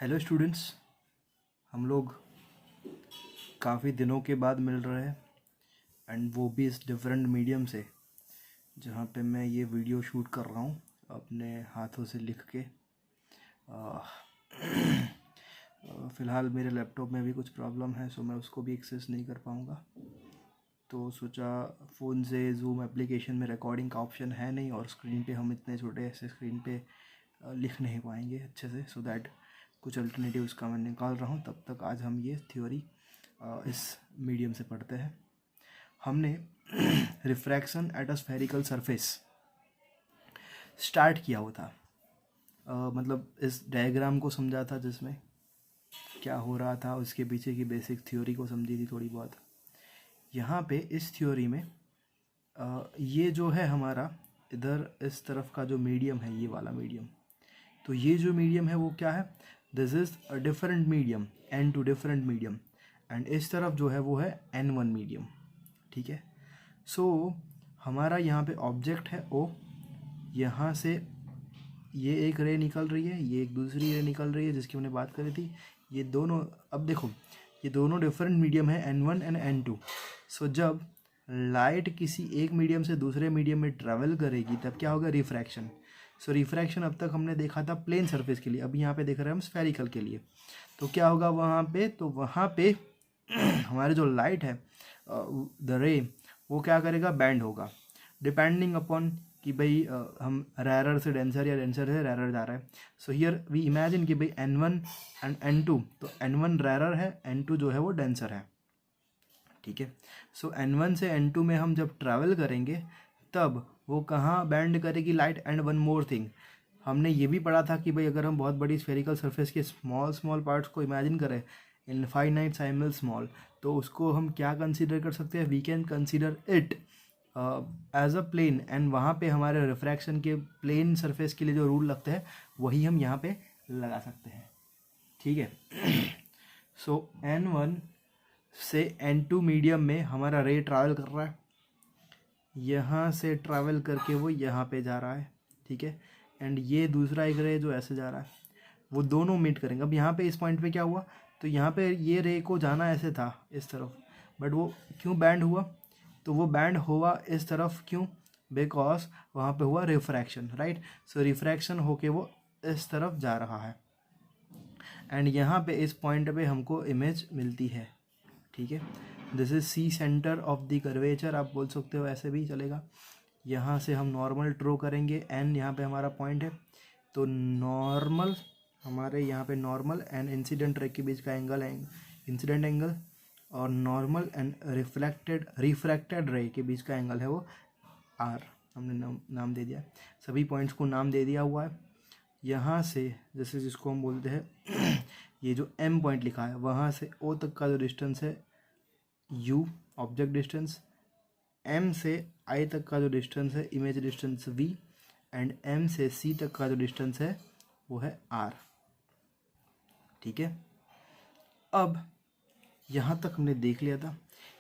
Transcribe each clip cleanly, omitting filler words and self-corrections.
Hello students. हम लोग काफ़ी दिनों के बाद मिल रहे हैं एंड वो भी इस डिफरेंट मीडियम से जहाँ पे मैं ये वीडियो शूट कर रहा हूँ अपने हाथों से लिख के। फ़िलहाल मेरे लैपटॉप में भी कुछ प्रॉब्लम है, सो मैं उसको भी एक्सेस नहीं कर पाऊँगा। तो सोचा फ़ोन से ज़ूम एप्लीकेशन में रिकॉर्डिंग का ऑप्शन है नहीं और स्क्रीन पे हम इतने छोटे ऐसे स्क्रीन पे लिख नहीं पाएंगे अच्छे से, सो दैट कुछ अल्टरनेटिव इसका मैं निकाल रहा हूँ। तब तक आज हम ये थ्योरी इस मीडियम से पढ़ते हैं। हमने refraction at a spherical surface start किया हुआ था, मतलब इस डायग्राम को समझा था जिसमें क्या हो रहा था, उसके पीछे की बेसिक थ्योरी को समझी थी थोड़ी बहुत। यहाँ पे इस थ्योरी में ये जो है हमारा इधर इस तरफ का जो मीडियम है, ये वाला मीडियम, तो ये जो मीडियम है वो क्या है, this is a different medium, and two different medium, and इस तरफ जो है वो है N1 मीडियम। ठीक है, सो हमारा यहाँ पे ऑब्जेक्ट है O, यहाँ से ये एक रे निकल रही है, ये एक दूसरी रे निकल रही है जिसकी हमने बात करी थी। ये दोनों, अब देखो ये दोनों डिफरेंट मीडियम है N1 एंड N2। सो जब लाइट किसी एक मीडियम से दूसरे मीडियम में ट्रैवल करेगी तब क्या होगा, रिफ्रैक्शन। सो रिफ्रैक्शन अब तक हमने देखा था प्लेन सरफेस के लिए, अभी यहाँ पे देख रहे हैं हम स्फेरिकल के लिए। तो क्या होगा वहाँ पे, तो वहाँ पे हमारी जो लाइट है द रे, वो क्या करेगा, बैंड होगा डिपेंडिंग अपॉन कि भाई हम रैरर से डेंसर या डेंसर से रैरर जा रहा है। सो हियर वी इमेजिन कि भाई N1 एंड N2, तो N1 रैरर है, N2 जो है वो डेंसर है। ठीक है, सो N1 से N2 में हम जब ट्रैवल करेंगे तब वो कहाँ बैंड करेगी light. And one more thing, हमने ये भी पढ़ा था कि भाई अगर हम बहुत बड़ी स्फेरिकल सरफेस के स्मॉल स्मॉल पार्ट्स को इमेजिन करें, इनफाइनाइट साइमल स्मॉल, तो उसको हम क्या कंसीडर कर सकते हैं, we can consider it as a plane. And वहाँ पे हमारे रिफ्रैक्शन के प्लेन सरफेस के लिए जो रूल लगते हैं वही हम यहाँ पे लगा सकते हैं। ठीक है, सो N1 से N2 मीडियम में हमारा रे ट्रैवल कर रहा है, यहाँ से ट्रैवल करके वो यहाँ पे जा रहा है। ठीक है, एंड ये दूसरा एक रे जो ऐसे जा रहा है, वो दोनों मीट करेंगे। अब यहाँ पे इस पॉइंट पे क्या हुआ, तो यहाँ पे ये रे को जाना ऐसे था इस तरफ, बट वो क्यों बैंड हुआ, तो वो बैंड हुआ इस तरफ क्यों, बिकॉज वहाँ पे हुआ रिफ्रैक्शन, राइट। सो रिफ्रैक्शन होके वो इस तरफ जा रहा है एंड यहाँ पे इस पॉइंट पे हमको इमेज मिलती है। ठीक है, this is C centre of the curvature, आप बोल सकते हो, ऐसे भी चलेगा। यहाँ से हम नॉर्मल ड्रॉ करेंगे, एन यहाँ पे हमारा पॉइंट है, तो नॉर्मल हमारे यहाँ पे नॉर्मल एंड इंसिडेंट रे के बीच का एंगल है इंसिडेंट एंगल, और नॉर्मल एंड रिफ्रैक्टेड रे के बीच का एंगल है वो आर। हमने नाम दे दिया, सभी पॉइंट्स को नाम दे दिया हुआ है। यहाँ से जैसे जिसको हम बोलते हैं ये जो M पॉइंट लिखा है, वहाँ से O तक का जो डिस्टेंस है U ऑब्जेक्ट डिस्टेंस, M से I तक का जो डिस्टेंस है image distance V, and M से C तक का जो डिस्टेंस है वो है R। ठीक है, अब यहाँ तक हमने देख लिया था।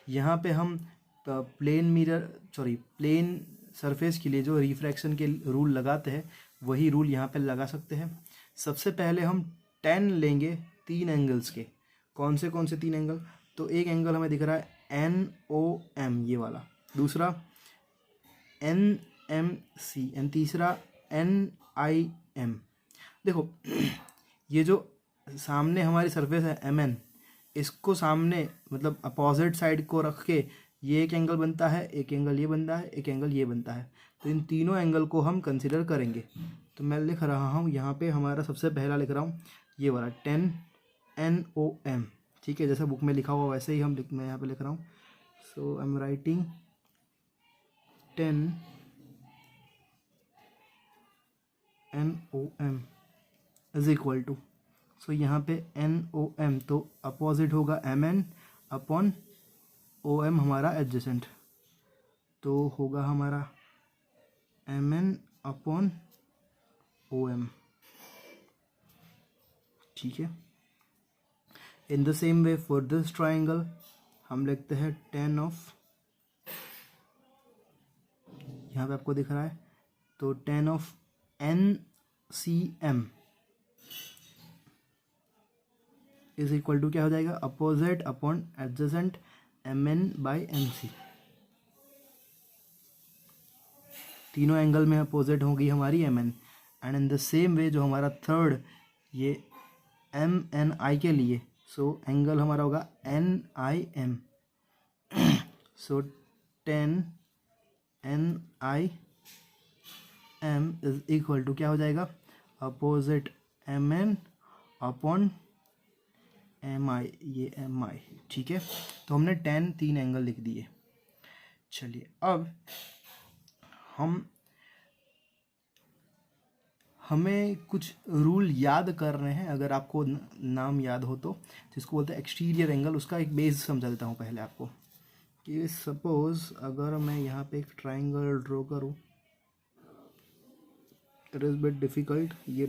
यहाँ पे हम प्लेन सरफेस के लिए जो रिफ्रैक्शन के रूल लगाते हैं वही रूल यहाँ पे लगा सकते हैं। सबसे पहले हम 10 लेंगे 3 एंगल्स के। कौन से 3 एंगल, तो एक एंगल हमें दिख रहा है NOM ये वाला, दूसरा NMC एंड तीसरा NIM। देखो ये जो सामने हमारी सरफेस है MN, इसको सामने मतलब अपोजिट साइड को रख के ये एक एंगल बनता है, एक एंगल ये बनता है, एक एंगल ये बनता है, तो इन तीनों एंगल को हम कंसिडर करेंगे। तो मैं लिख रहा हूँ यहाँ पे, हमारा सबसे पहला लिख रहा हूँ ये वाला 10 NOM। ठीक है, जैसा बुक में लिखा हुआ वैसे ही मैं यहाँ पे लिख रहा हूँ। So I am writing 10 NOM is equal to, so यहाँ पे NOM तो अपोजिट होगा MN अपॉन OM हमारा एडजेसेंट, तो होगा हमारा MN अपॉन OM। ठीक है, in the same way for this triangle हम लिखते हैं 10 ऑफ, यहाँ पे आपको दिख रहा है, तो 10 of NCM is equal to क्या हो जाएगा, opposite upon adjacent M N by M C. तीनों एंगल में अपोजिट होगी हमारी M N, and in the same way जो हमारा थर्ड ये एम एन आई के लिए, सो एंगल हमारा होगा N I M. So 10 N I M is equal to क्या हो जाएगा, opposite M N upon M I, ये एम आई। ठीक है, तो हमने 10 तीन एंगल लिख दिए। चलिए अब हमें कुछ रूल याद कर रहे हैं, अगर आपको नाम याद हो तो, जिसको बोलते हैं एक्सटीरियर एंगल। उसका एक बेस समझा देता हूँ पहले आपको, कि सपोज अगर मैं यहाँ पे एक ट्राइंगल ड्रॉ करूँ, इट इज़ बिट डिफ़िकल्ट ये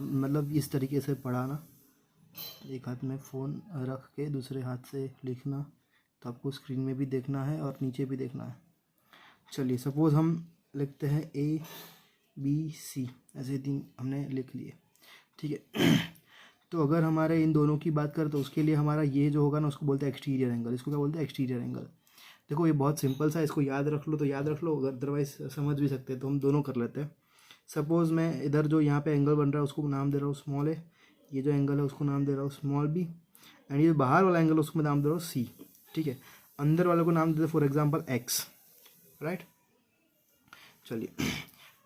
मतलब इस तरीके से पढ़ाना, एक हाथ में फ़ोन रख के दूसरे हाथ से लिखना, तो आपको स्क्रीन में भी देखना है और नीचे भी देखना है। चलिए सपोज़ हम लिखते हैं ए बी सी, ऐसे तीन हमने लिख लिए। ठीक है, तो अगर हमारे इन दोनों की बात करें तो उसके लिए हमारा ये जो होगा ना, उसको बोलते हैं एक्सटीरियर एंगल। इसको क्या बोलते हैं, एक्सटीरियर एंगल। देखो ये बहुत सिंपल सा, इसको याद रख लो तो याद रख लो, अदरवाइज समझ भी सकते हैं, तो हम दोनों कर लेते हैं। सपोज़ मैं इधर जो यहाँ पे एंगल बन रहा है उसको नाम दे रहा हूँ स्मॉल ए, ये जो एंगल है उसको नाम दे रहा हूँ स्मॉल बी, एंड ये बाहर वाला एंगल उसको मैं नाम दे रहा हूँ सी। ठीक है, अंदर वाले को नाम दे दो फॉर एग्जाम्पल एक्स, राइट। चलिए,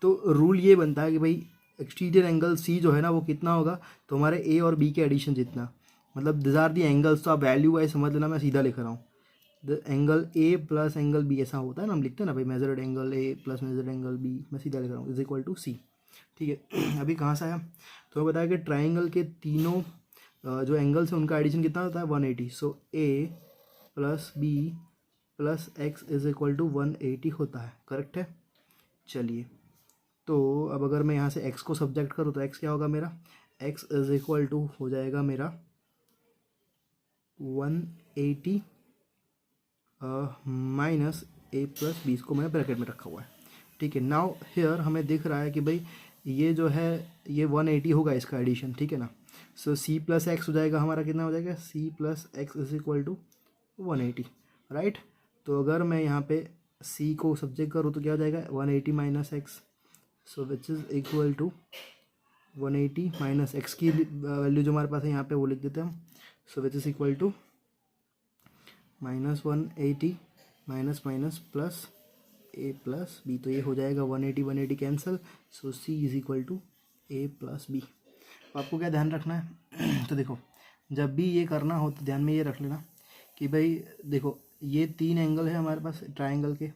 तो रूल ये बनता है कि भाई एक्सटीरियर एंगल सी जो है ना वो कितना होगा, तो हमारे ए और बी के एडिशन जितना, मतलब दिस आर दी एंगल्स। तो आप वैल्यू वाइज समझ लेना, मैं सीधा लिख रहा हूँ, the angle A plus angle B, ऐसा होता है ना, हम लिखते हैं ना भाई, measured angle A plus measured angle B, मैं सीधा लिख रहा हूँ, इज इक्वल टू सी। ठीक है, अभी कहाँ से आया, तो मैं बताया कि ट्राइंगल के तीनों जो एंगल्स हैं उनका एडिशन कितना होता है, 180। So A plus B plus x is equal to 180 होता है, करेक्ट है। चलिए, तो अब अगर मैं यहाँ से x को सब्जेक्ट करूँ तो x क्या होगा मेरा, x इज इक्वल टू हो जाएगा मेरा 180 माइनस ए प्लस बी, को मैंने ब्रैकेट में रखा हुआ है। ठीक है, नाउ हियर हमें दिख रहा है कि भाई ये जो है ये 180 होगा इसका एडिशन, ठीक है ना। सो c प्लस एक्स हो जाएगा हमारा, कितना हो जाएगा, c plus x is equal to 180, right. तो अगर मैं यहाँ पे c को सब्जेक्ट करूँ तो क्या हो जाएगा, 180 minus x, so which is equal to 180 minus x की वैल्यू जो हमारे पास है यहाँ पे वो लिख देते हैं हम। So which is equal to minus 180 minus minus plus A plus B, तो ये हो जाएगा 180 cancel, so C is equal to A plus B. आपको क्या ध्यान रखना है तो देखो, जब भी ये करना हो तो ध्यान में ये रख लेना कि भाई देखो ये तीन एंगल है हमारे पास ट्राइंगल के,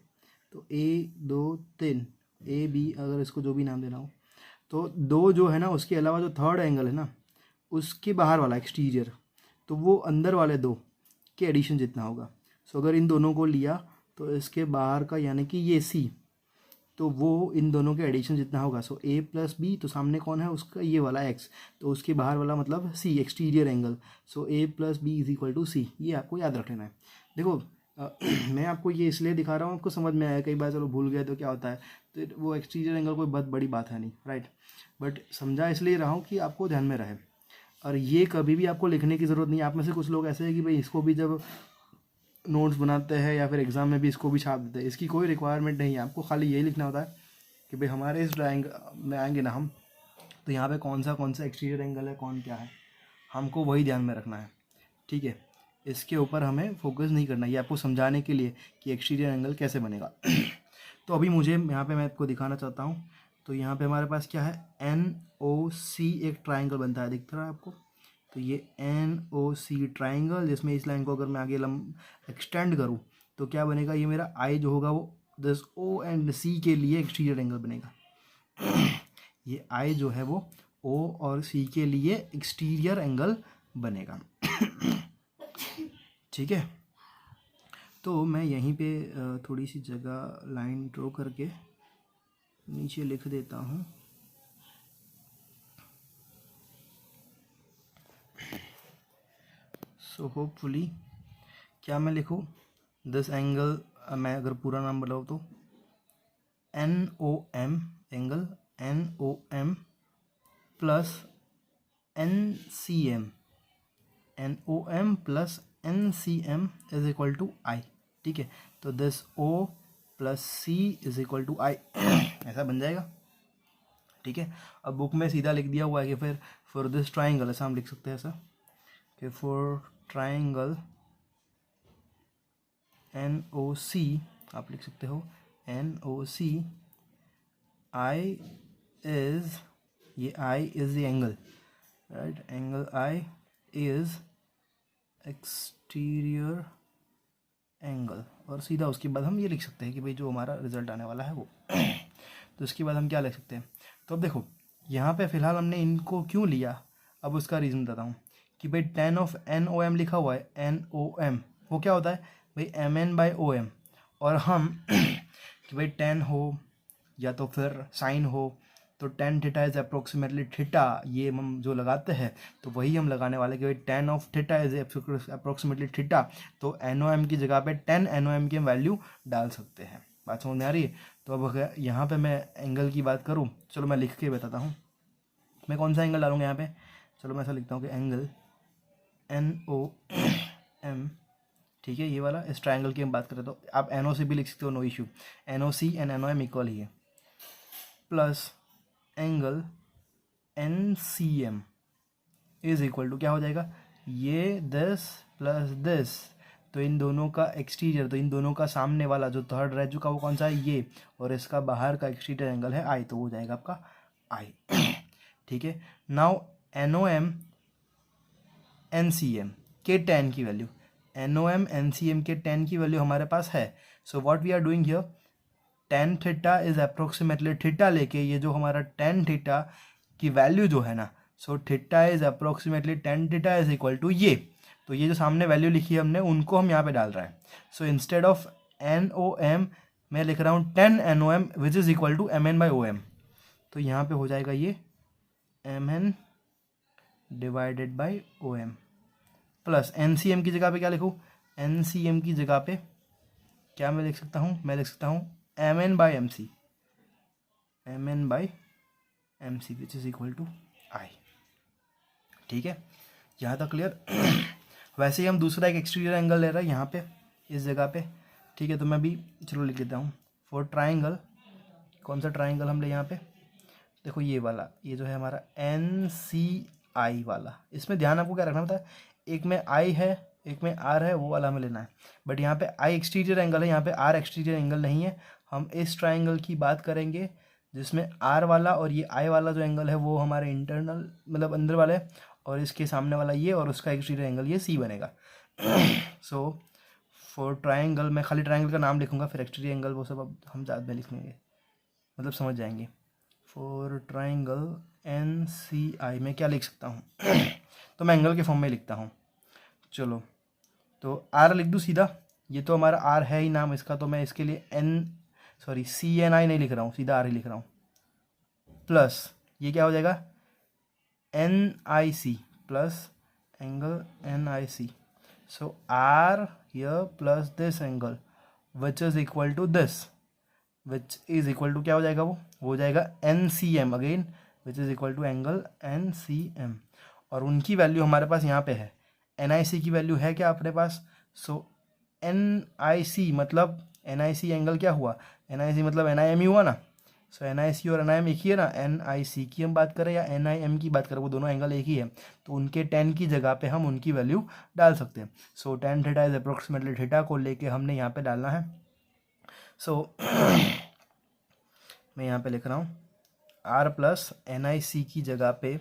तो ए दो तीन, ए बी अगर इसको जो भी नाम देना हो, तो दो जो है ना उसके अलावा जो थर्ड एंगल है ना उसके बाहर वाला एक्सटीरियर, तो वो अंदर वाले दो के एडिशन जितना होगा। सो अगर इन दोनों को लिया तो इसके बाहर का यानी कि ये सी, तो वो इन दोनों के एडिशन जितना होगा। सो ए प्लस बी, तो सामने कौन है उसका, ये वाला एक्स, तो उसके बाहर वाला मतलब C, exterior angle. So A plus B is equal to C, ये आपको याद रख लेना है। देखो मैं आपको ये इसलिए दिखा रहा हूँ, आपको समझ में आया, कई बार चलो भूल गए तो क्या होता है, तो वो एक्सटीरियर एंगल कोई बहुत बड़ी बात है नहीं, राइट, बट समझा इसलिए रहा हूँ कि आपको ध्यान में रहे। और ये कभी भी आपको लिखने की ज़रूरत नहीं है। आप में से कुछ लोग ऐसे हैं कि भाई इसको भी जब नोट्स बनाते हैं या फिर एग्ज़ाम में भी इसको भी छाप देते हैं, इसकी कोई रिक्वायरमेंट नहीं है, आपको खाली यही लिखना होता है कि भाई हमारे इस ड्राइंग में आएंगे ना हम, तो यहाँ पे कौन सा एक्सटीरियर एंगल है, कौन क्या है, हमको वही ध्यान में रखना है। ठीक है, इसके ऊपर हमें फोकस नहीं करना, ये आपको समझाने के लिए कि एक्सटीरियर एंगल कैसे बनेगा। तो अभी मुझे यहाँ पे मैं आपको दिखाना चाहता हूँ, तो यहाँ पे हमारे पास क्या है, NOC एक ट्राइंगल बनता है, दिख रहा है आपको, तो ये NOC ट्राइंगल, जिसमें इस लाइन को अगर मैं आगे एक्सटेंड करूँ तो क्या बनेगा, ये मेरा आई जो होगा वो दिस O एंड C के लिए एक्सटीरियर एंगल बनेगा। ये आई जो है वो O और C के लिए एक्सटीरियर एंगल बनेगा। ठीक है, तो मैं यहीं पे थोड़ी सी जगह लाइन ड्रॉ करके नीचे लिख देता हूँ। सो होपफुली क्या मैं लिखूँ, दिस एंगल, मैं अगर पूरा नाम बताऊँ तो NOM angle, NOM plus NCM, NOM plus NCM is equal to I. ठीक है, तो this O plus C is equal to I ऐसा बन जाएगा। ठीक है, अब बुक में सीधा लिख दिया हुआ है कि फिर फॉर दिस ट्राइंगल, ऐसा हम लिख सकते हैं ऐसा कि फॉर ट्राइंगल NOC, आप लिख सकते हो NOC, I इज, ये I is the angle, right, angle I is exterior angle, और सीधा उसके बाद हम ये लिख सकते हैं कि भाई जो हमारा रिजल्ट आने वाला है वो तो उसके बाद हम क्या लिख सकते हैं। तो अब देखो यहाँ पे फिलहाल हमने इनको क्यों लिया, अब उसका रीज़न बताता हूँ कि भाई tan ऑफ NOM लिखा हुआ है, NOM वो क्या होता है भाई MN/OM, और हम कि भाई tan हो या तो फिर साइन हो, तो tan theta is approximately theta, ये हम जो लगाते हैं तो वही हम लगाने वाले कि भाई tan of theta is approximately theta, तो NOM की जगह पे tan NOM की हम वैल्यू डाल सकते हैं। बात समझ में आ रही है। तो अब अगर यहाँ पे मैं एंगल की बात करूँ, चलो मैं लिख के बताता हूँ मैं कौन सा एंगल डालूंगा यहाँ पे। चलो मैं ऐसा लिखता हूँ कि एंगल NOM, ठीक है, ये वाला, इस ट्रायंगल की हम बात करें तो आप NOC भी लिख सकते हो, no issue, NOC and NOM equal ही है, plus angle NCM is equal to क्या हो जाएगा, ये दिस प्लस दिस, तो इन दोनों का एक्सटीरियर, तो इन दोनों का सामने वाला जो थर्ड रह चुका वो कौन सा है, ये, और इसका बाहर का एक्सटीरियर एंगल है आई, तो हो जाएगा आपका आई ठीक है। नाउ NOM NCM के tan की वैल्यू, NOM NCM के tan की वैल्यू हमारे पास है। So what we are doing here, tan theta is approximately theta लेके ये जो हमारा tan थीटा की वैल्यू जो है ना, so theta is approximately tan theta is equal to ये, तो ये जो सामने वैल्यू लिखी है हमने उनको हम यहाँ पे डाल रहे हैं। सो इंस्टेड ऑफ NOM मैं लिख रहा हूँ 10 NOM which is equal to MN/OM, तो यहाँ पे हो जाएगा ये MN divided by OM, plus NCM की जगह पे क्या लिखूँ, NCM की जगह पे क्या मैं लिख सकता हूँ, मैं लिख सकता हूँ MN/MC, MN/MC which is equal to I. ठीक है, यहाँ तक क्लियर वैसे ही हम दूसरा एक एक्सटीरियर एंगल ले रहे हैं यहाँ पे इस जगह पे। ठीक है, तो मैं भी चलो लिख देता हूँ फॉर ट्राइंगल, कौन सा ट्राइंगल हम ले यहाँ पे, देखो ये वाला, ये जो है हमारा NCI वाला, इसमें ध्यान आपको क्या रखना पड़ता है, एक में I है एक में R है, वो वाला हमें लेना है, बट यहाँ पे I एक्सटीरियर एंगल है, यहाँ पे R एक्सटीरियर एंगल नहीं है। हम इस ट्राइंगल की बात करेंगे जिसमें R वाला और ये I वाला जो एंगल है वो हमारे इंटरनल मतलब अंदर वाला है, और इसके सामने वाला ये, और उसका एक्सटीरियर एंगल ये C बनेगा सो फॉर ट्राइंगल, मैं खाली ट्राइंगल का नाम लिखूंगा, फिर एक्सटीरियर एंगल वो सब अब हम बाद में लिखेंगे, मतलब समझ जाएंगे। फॉर ट्राइंगल NCI में क्या लिख सकता हूँ तो मैं एंगल के फॉर्म में लिखता हूँ। चलो तो R लिख दूँ सीधा, ये तो हमारा R है ही नाम इसका, तो मैं इसके लिए CNI नहीं लिख रहा हूँ, सीधा R ही लिख रहा हूँ, प्लस ये क्या हो जाएगा NIC plus angle NIC, so R here plus this angle which is equal to this, which is equal to क्या हो जाएगा, वो हो जाएगा NCM again which is equal to angle NCM, और उनकी वैल्यू हमारे पास यहाँ पे है, NIC की वैल्यू है क्या अपने पास, सो NIC मतलब NIC एंगल क्या हुआ, NIC मतलब NIM ही हुआ ना, सो NIC और NIM एक ही है ना, NIC की हम बात करें या NIM की बात करें वो दोनों एंगल एक ही है, तो उनके tan की जगह पे हम उनकी वैल्यू डाल सकते हैं। सो tan theta is approximately theta को लेके हमने यहाँ पे डालना है। सो मैं यहाँ पे लिख रहा हूँ R प्लस NIC की जगह पे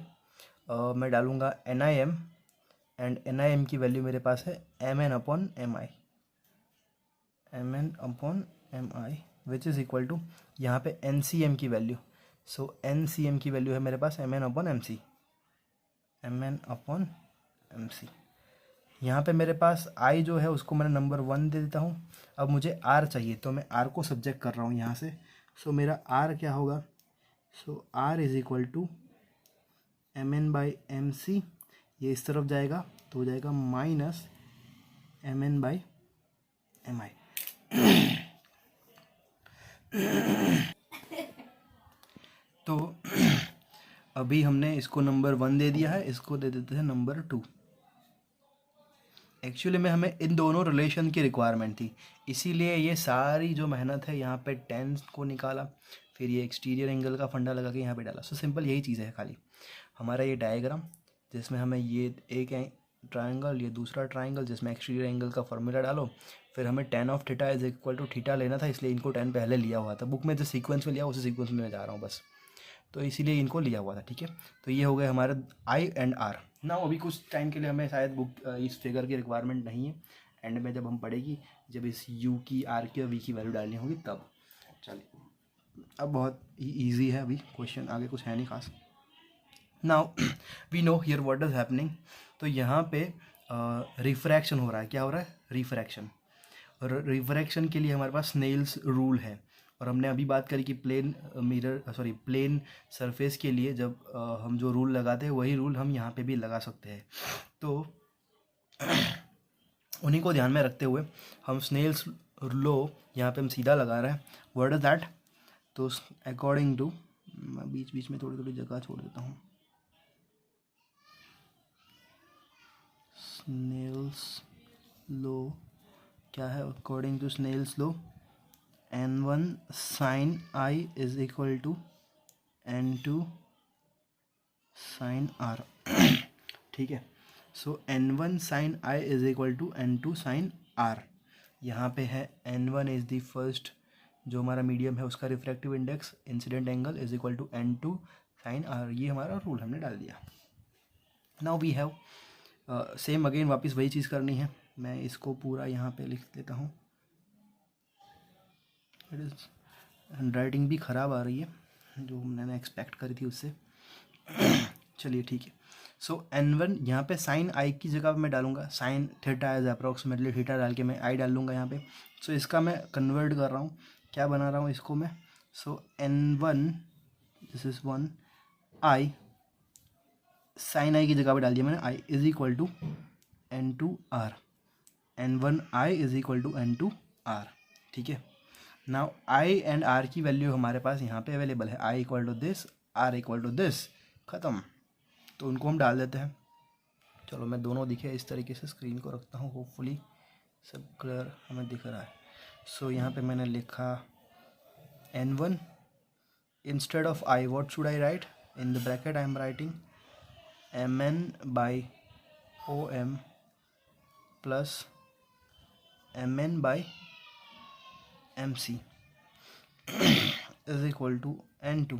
मैं डालूँगा NIM, एंड NIM की वैल्यू मेरे पास है MN/MI, MN/MI which is equal to यहाँ पे NCM की वैल्यू, सो NCM की वैल्यू है मेरे पास MN/MC, MN/MC। यहाँ पे मेरे पास I जो है उसको मैंने नंबर 1 दे देता हूँ। अब मुझे R चाहिए तो मैं R को सब्जेक्ट कर रहा हूँ यहाँ से, सो मेरा R क्या होगा, so R is equal to MN/MC, ये इस तरफ जाएगा तो हो जाएगा माइनस MN/MI तो अभी हमने इसको नंबर 1 दे दिया है, इसको दे देते हैं नंबर 2। एक्चुअली में हमें इन दोनों रिलेशन की रिक्वायरमेंट थी, इसीलिए ये सारी जो मेहनत है यहाँ पे टेन को निकाला, फिर ये एक्सटीरियर एंगल का फंडा लगा के यहाँ पे डाला। सो सिंपल यही चीज़ है खाली। हमारा ये डायग्राम जिसमें हमें ये एक ट्रायंगल, ये दूसरा ट्रायंगल जिसमें एक्सटीरियर एंगल का फॉर्मूला डालो, फिर हमें tan of theta is equal to theta लेना था, इसलिए इनको tan पहले लिया हुआ था। बुक में जो सीक्वेंस में लिया उसी सीक्वेंस में मैं जा रहा हूँ बस, तो इसीलिए इनको लिया हुआ था। ठीक है, तो ये हो गए हमारे आई एंड आर। ना अभी कुछ टाइम के लिए हमें शायद बुक इस फिगर की रिक्वायरमेंट नहीं है, एंड में जब हम पढ़ेगी, जब इस यू की, आर की और वी की वैल्यू डालनी होगी तब। चलिए, अब बहुत ईजी है, अभी क्वेश्चन आगे कुछ है नहीं खास। Now we know here what is happening. तो यहाँ पे रिफ्रैक्शन हो रहा है। क्या हो रहा है? रिफ्रैक्शन। और रिफ्रैक्शन के लिए हमारे पास स्नेल्स रूल है, और हमने अभी बात करी कि प्लेन सरफेस के लिए जब हम जो रूल लगाते हैं वही रूल हम यहाँ पे भी लगा सकते हैं। तो उन्हीं को ध्यान में रखते हुए हम स्नेल्स लॉ यहाँ पे हम सीधा लगा रहे हैं। What is that? तो अकॉर्डिंग टू, मैं बीच बीच में थोड़ी थोड़ी जगह छोड़ देता हूँ। स्नेल्स लॉ क्या है? According to Snell's law, n1 sin I is equal to n2 sin R। ठीक है, so n1 sin I is equal to n2 sin R। यहाँ पे है n1 इज द फर्स्ट जो हमारा मीडियम है उसका refractive index, incident angle is equal to n2 sin R। ये हमारा रूल हमने डाल दिया। Now we have same again वापस वही चीज़ करनी है। मैं इसको पूरा यहाँ पे लिख लेता हूँ। इट इज़ हैंडराइटिंग भी ख़राब आ रही है जो मैंने एक्सपेक्ट करी थी उससे। चलिए ठीक है, सो n1 यहाँ पे साइन आई की जगह पे मैं डालूंगा sine theta as approximately theta डाल के मैं आई डाल लूँगा यहाँ पे। सो इसका मैं कन्वर्ट कर रहा हूँ, क्या बना रहा हूँ इसको मैं। So n1 this is 1 I, sine I की जगह पे डाल दिया मैंने I is equal to n2 R। n1 I is equal to n2 R। ठीक है, नाउ आई एंड आर की वैल्यू हमारे पास यहाँ पे अवेलेबल है। I equal to this, R equal to this, ख़त्म। तो उनको हम डाल देते हैं। चलो मैं दोनों दिखे इस तरीके से स्क्रीन को रखता हूँ, होपफुली सब क्लियर हमें दिख रहा है। सो यहाँ पे मैंने लिखा n1 instead of I what should I write in the bracket? I am writing mn by om plus mn by mc is equal to n2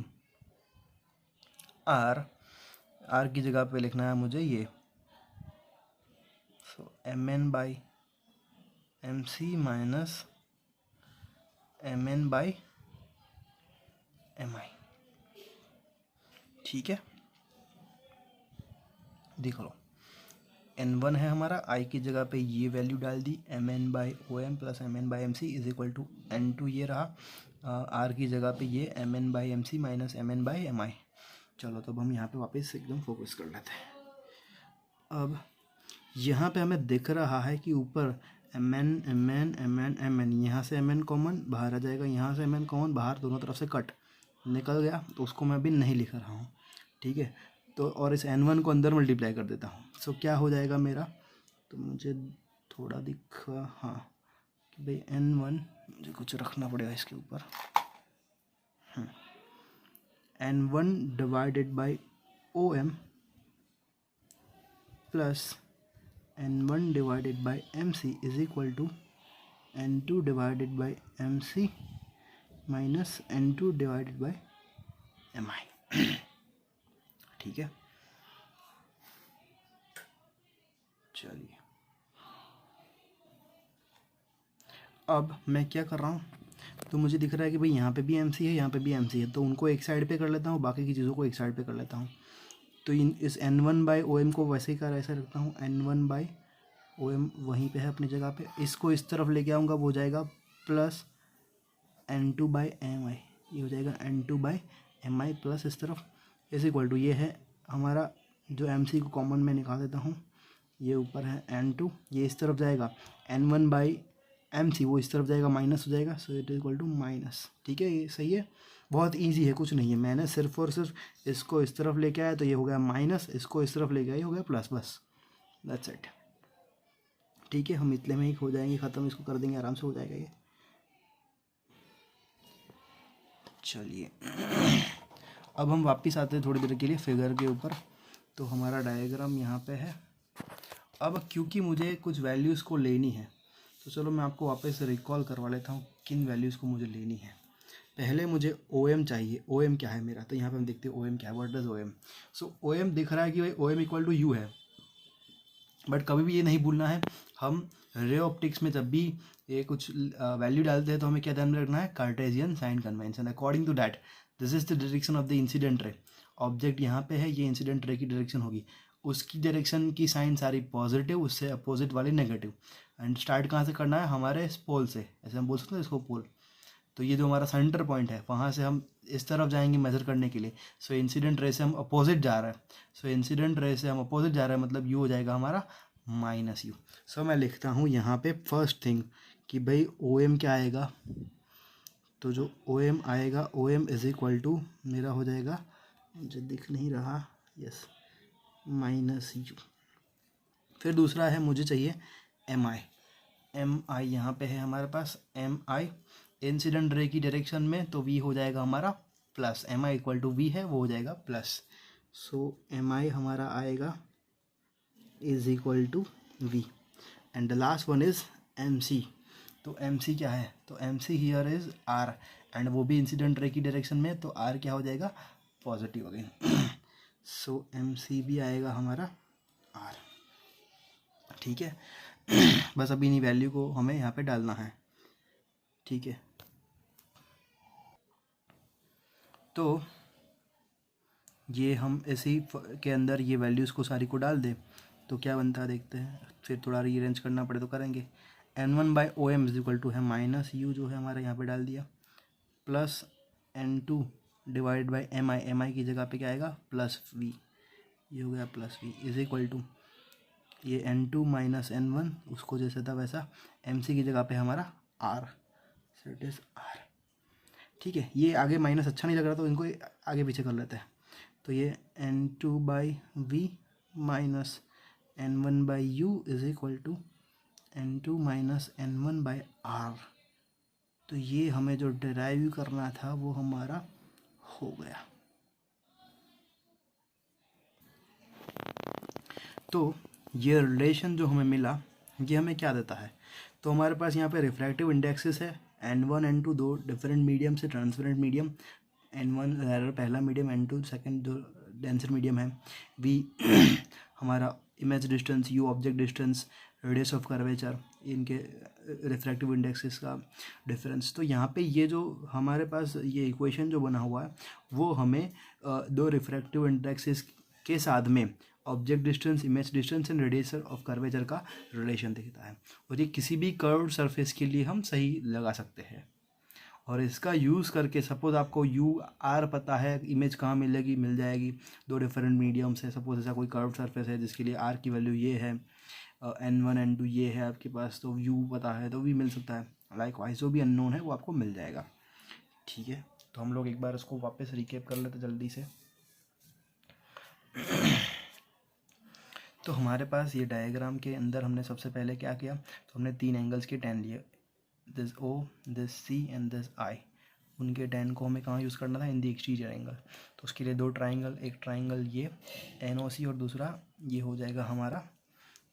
r। r की जगह पे लिखना है मुझे ये, सो mn by mc minus mn by mi। ठीक है, देख लो n1 है हमारा, i की जगह पे ये वैल्यू डाल दी mn by O M plus mn by mc is equal to n2 ये रहा, r की जगह पे ये mn by mc minus mn by mi। चलो तो अब हम यहाँ पे वापस एकदम फोकस कर लेते हैं। अब यहाँ पे हमें दिख रहा है कि ऊपर mn mn mn mn, यहाँ से mn कॉमन बाहर आ जाएगा, यहाँ से mn कॉमन बाहर, दोनों तरफ से कट निकल गया, तो उसको मैं अभी नहीं लिख रहा हूँ। ठीक है, तो और इस n1 को अंदर मल्टीप्लाई कर देता हूँ। सो क्या हो जाएगा मेरा, तो मुझे थोड़ा दिखा, हाँ कि भाई n1 मुझे कुछ रखना पड़ेगा इसके ऊपर। n1 divided by O M plus n1 divided by mc is equal to n2 divided by mc minus n2 divided by mi। ठीक है, चलिए अब मैं क्या कर रहा हूँ, तो मुझे दिख रहा है कि भाई यहाँ पे भी MC है, यहाँ पे भी MC है, तो उनको एक साइड पे कर लेता हूँ, बाकी की चीज़ों को एक साइड पे कर लेता हूँ। तो इस n1 बाई ओ एम को वैसे ही कर ऐसे रखता हूँ, n1 बाई ओ एम वहीं पे है अपनी जगह पे, इसको इस तरफ लेके आऊँगा, वो हो जाएगा प्लस n2 बाई mi, ये हो जाएगा n2 बाई mi प्लस इस तरफ इज इक्वल टू, ये है हमारा जो MC को कॉमन में निकाल देता हूँ, ये ऊपर है n2, ये इस तरफ जाएगा n1 बाई mc, वो इस तरफ जाएगा माइनस हो जाएगा, so it is equal to minus. ठीक है, ये सही है। बहुत इजी है, कुछ नहीं है, मैंने सिर्फ और सिर्फ इसको इस तरफ लेके आया तो ये हो गया माइनस, इसको इस तरफ लेके आया हो गया प्लस, बस दैट्स इट। ठीक है, हम इतने में ही हो जाएंगे ख़त्म, इसको कर देंगे आराम से, हो जाएगा ये। चलिए अब हम वापस आते हैं थोड़ी देर के लिए फिगर के ऊपर। तो हमारा डायग्राम यहाँ पे है। अब क्योंकि मुझे कुछ वैल्यूज़ को लेनी है तो चलो मैं आपको वापस रिकॉल करवा लेता हूँ किन वैल्यूज़ को मुझे लेनी है। पहले मुझे OM चाहिए। OM क्या है मेरा, तो यहाँ पे हम देखते हैं OM क्या है, what does OM। So OM दिख रहा है कि भाई OM इक्वल टू U है, बट कभी भी ये नहीं भूलना है, हम रे ऑप्टिक्स में जब भी ये कुछ वैल्यू डालते हैं तो हमें क्या ध्यान में रखना है, Cartesian sign convention. According to that this is the direction of the incident ray. Object यहाँ पे है, ये इंसिडेंट रे की डायरेक्शन होगी, उसकी डायरेक्शन की साइन सारी पॉजिटिव, उससे अपोजिट वाली नेगेटिव। एंड स्टार्ट कहाँ से करना है, हमारे पोल से, ऐसे हम बोल सकते हैं इसको पोल। तो ये जो हमारा सेंटर पॉइंट है वहाँ से हम इस तरफ जाएंगे मेजर करने के लिए। सो इंसिडेंट रे से हम अपोजिट जा रहे हैं, सो इंसिडेंट रे से हम अपोजिट जा रहे हैं, मतलब यू हो जाएगा हमारा माइनस यू। सो मैं लिखता हूँ यहाँ पे फर्स्ट थिंग कि भाई OM क्या आएगा, तो जो OM आएगा, OM इज इक्वल टू मेरा हो जाएगा, मुझे दिख नहीं रहा, यस, माइनस यू। फिर दूसरा है, मुझे चाहिए MI यहाँ पे है हमारे पास, MI इंसिडेंट रे की डायरेक्शन में, तो V हो जाएगा हमारा plus, MI equal to V है, वो हो जाएगा प्लस। सो MI हमारा आएगा is equal to V। And the last one is MC। तो MC क्या है, तो MC here is R, and वो भी इंसिडेंट रे की डायरेक्शन में, तो R क्या हो जाएगा, पॉजिटिव अगेन। सो MC भी आएगा हमारा R। ठीक है बस अभी इन्हीं वैल्यू को हमें यहाँ पे डालना है। ठीक है, तो ये हम इसी के अंदर ये वैल्यूज़ को सारी को डाल दें तो क्या बनता है देखते हैं, फिर थोड़ा रीअरेंज करना पड़े तो करेंगे। N1/OM इज इक्वल टू है माइनस यू, जो है हमारा यहाँ पे डाल दिया, plus N2 divide by MI की जगह पे क्या आएगा, प्लस V, ये हो गया plus V is equal to ये N2 माइनस N1, उसको जैसे था वैसा, MC की जगह पे हमारा R, so it is R। ठीक है, ये आगे माइनस अच्छा नहीं लग रहा तो इनको आगे पीछे कर लेते हैं। तो ये N2/V minus N1/U is equal to N2 minus N1/R। तो ये हमें जो डिराइव करना था वो हमारा हो गया। तो ये रिलेशन जो हमें मिला ये हमें क्या देता है, तो हमारे पास यहाँ पे रिफ्रैक्टिव इंडेक्सेस है, N1 N2 दो डिफरेंट मीडियम से, ट्रांसपेरेंट मीडियम, N1 पहला मीडियम, N2 सेकंड जो डेंसर मीडियम है, V हमारा image distance, U object distance, radius of curvature, इनके रिफ्रैक्टिव इंडेक्सेस का डिफरेंस। तो यहाँ पे ये जो हमारे पास ये इक्वेशन जो बना हुआ है वो हमें दो रिफ्रैक्टिव इंडेक्सेस के साथ में object distance, image distance and radius of curvature का रिलेशन दिखता है, और ये किसी भी कर्व्ड सरफेस के लिए हम सही लगा सकते हैं। और इसका यूज़ करके सपोज़ आपको UR पता है, इमेज कहाँ मिलेगी, मिल जाएगी, दो डिफरेंट मीडियम से। सपोज़ ऐसा कोई कर्व्ड सरफेस है जिसके लिए R की वैल्यू ये है, N1 N2 ये है आपके पास, तो U पता है तो भी मिल सकता है। लाइक वाइज जो भी अननोन है वो आपको मिल जाएगा। ठीक है, तो हम लोग एक बार इसको वापस रिकेप कर लेते जल्दी से। तो हमारे पास ये डायग्राम के अंदर हमने सबसे पहले क्या किया, तो हमने 3 एंगल्स के tan लिए, this O, this C and this I। उनके tan को हमें कहाँ यूज़ करना था, इन दी एक्सटीरियर एंगल। तो उसके लिए दो ट्राइंगल, एक ट्राइंगल ये NOC और दूसरा ये हो जाएगा हमारा,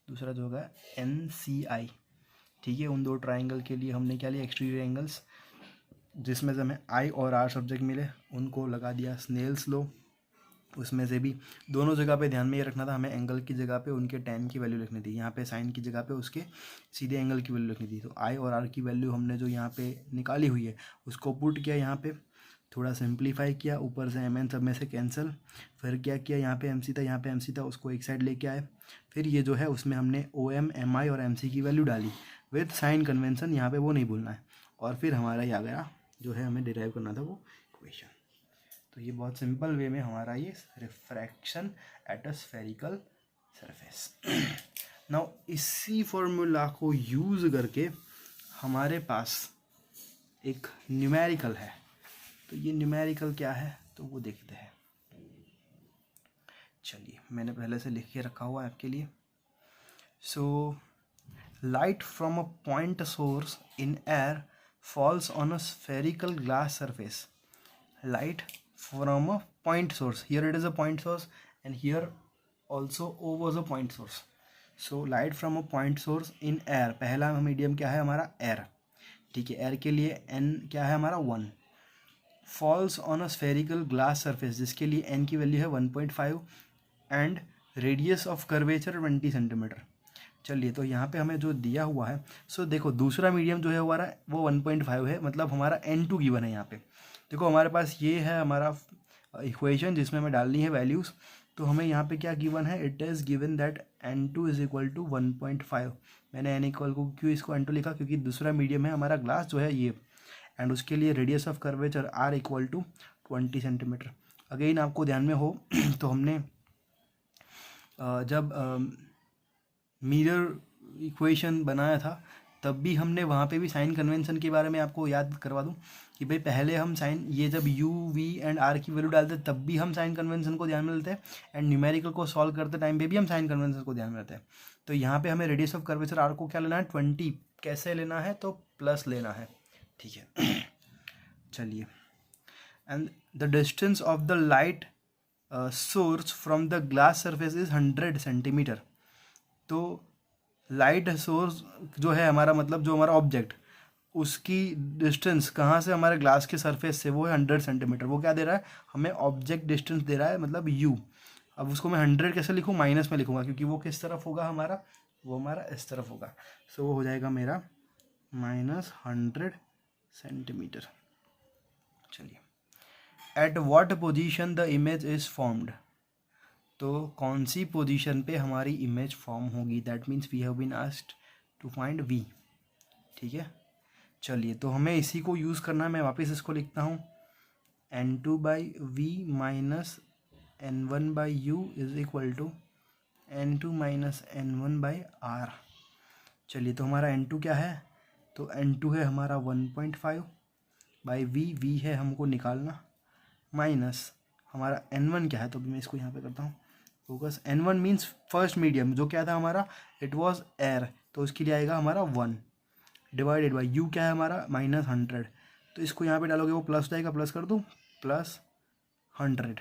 दूसरा जो होगा NCI। ठीक है, उन दो ट्राइंगल के लिए हमने क्या लिया, एक्सटीरियर एंगल्स, जिसमें से हमें I और R सब्जेक्ट मिले, उनको लगा दिया स्नेल्स लो। उसमें से भी दोनों जगह पे ध्यान में ये रखना था, हमें एंगल की जगह पे उनके tan की वैल्यू लिखनी थी, यहाँ पे साइन की जगह पे उसके सीधे एंगल की वैल्यू लिखनी थी। तो I और R की वैल्यू हमने जो यहाँ पे निकाली हुई है उसको पुट किया, यहाँ पे थोड़ा सिंप्लीफाई किया, ऊपर से MN सब में से कैंसिल, फिर क्या किया, यहाँ पे MC था, यहाँ पे MC था, उसको एक साइड लेके आए। फिर ये जो है उसमें हमने OM, MI और MC की वैल्यू डाली विथ साइन कन्वेंशन, यहाँ पे वो नहीं भूलना है। और फिर हमारा ये आ गया जो है हमें डिराइव करना था वो इक्वेशन। तो ये बहुत सिंपल वे में हमारा ये refraction at a spherical surface. Now इसी फॉर्मूला को यूज़ करके हमारे पास एक न्यूमेरिकल है, तो तो ये न्यूमेरिकल क्या है तो वो देखते हैं। चलिए मैंने पहले से लिख के रखा हुआ है आपके लिए। So light from a point source in air falls on a spherical glass surface. Light from a point source, here it is a point source and here also O was a point source. So light from a point source in air, पहला medium क्या है हमारा air, ठीक है। Air के लिए n क्या है हमारा 1, falls on a spherical glass surface जिसके लिए n की वैल्यू है 1.5 and radius of curvature 20 centimetre. चलिए तो यहाँ पे हमें जो दिया हुआ है, सो देखो दूसरा मीडियम जो है हमारा वो 1.5 है, मतलब हमारा n2 गिवन है यहाँ पे। देखो हमारे पास ये है हमारा इक्वेशन जिसमें हमें डालनी है वैल्यूज़। तो हमें यहाँ पे क्या गिवन है, it is given that n2 is equal to 1.5। मैंने n इक्वल को क्यों इसको n2 लिखा, क्योंकि दूसरा मीडियम है हमारा ग्लास जो है ये, एंड उसके लिए radius of curvature r equal to 20 centimetre. Again आपको ध्यान में हो तो हमने जब मिरर इक्वेशन बनाया था तब भी हमने वहाँ पे भी साइन कन्वेंशन के बारे में आपको याद करवा दूँ कि भाई पहले हम साइन ये जब u v एंड r की वैल्यू डालते तब भी हम साइन कन्वेंशन को ध्यान में लेते हैं, एंड न्यूमेरिकल को सॉल्व करते टाइम पे भी हम साइन कन्वेंशन को ध्यान में लेते हैं। तो यहाँ पे हमें रेडियस ऑफ कर्वेचर r को क्या लेना है 20, कैसे लेना है तो प्लस लेना है, ठीक है। चलिए and the distance of the light source from the glass surface is 100 centimetre. तो लाइट सोर्स जो है हमारा, मतलब जो हमारा ऑब्जेक्ट, उसकी डिस्टेंस कहाँ से हमारे ग्लास के सरफेस से, वो है 100 सेंटीमीटर। वो क्या दे रहा है हमें, ऑब्जेक्ट डिस्टेंस दे रहा है, मतलब u। अब उसको मैं 100 कैसे लिखूँ, माइनस में लिखूँगा क्योंकि वो किस तरफ होगा हमारा, वो हमारा इस तरफ होगा। सो वो हो जाएगा मेरा -100 सेंटीमीटर। चलिए at what position the image is formed. तो कौन सी पोजीशन पे हमारी इमेज फॉर्म होगी, that means we have been asked to find v, ठीक है। चलिए तो हमें इसी को यूज़ करना है। मैं वापस इसको लिखता हूँ, n2/v minus n1/u is equal to n2 minus n1/r। चलिए तो हमारा n2 क्या है, तो n2 है हमारा 1.5 बाई v है हमको निकालना, माइनस हमारा n1 क्या है, तो मैं इसको यहाँ पे करता हूँ focus. n1 means first medium जो क्या था हमारा, इट वाज एयर, तो उसके लिए आएगा हमारा 1 डिवाइडेड बाई u क्या है हमारा -100। तो इसको यहाँ पे डालोगे वो प्लस जाएगा, प्लस कर दूँ +100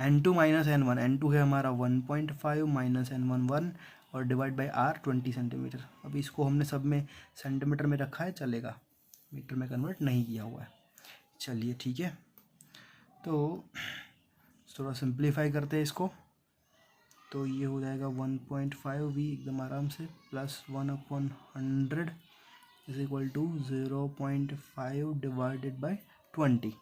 n2 माइनस n1, n2 है हमारा 1.5 माइनस n1 1 और डिवाइड बाई r 20 सेंटीमीटर। अब इसको हमने सब में सेंटीमीटर में रखा है, चलेगा, मीटर में कन्वर्ट नहीं किया हुआ है। चलिए ठीक है, तो थोड़ा सिंप्लीफाई करते हैं इसको। तो ये हो जाएगा 1.5v एकदम आराम से plus 1/100 is equal to 0.5 divided by 20।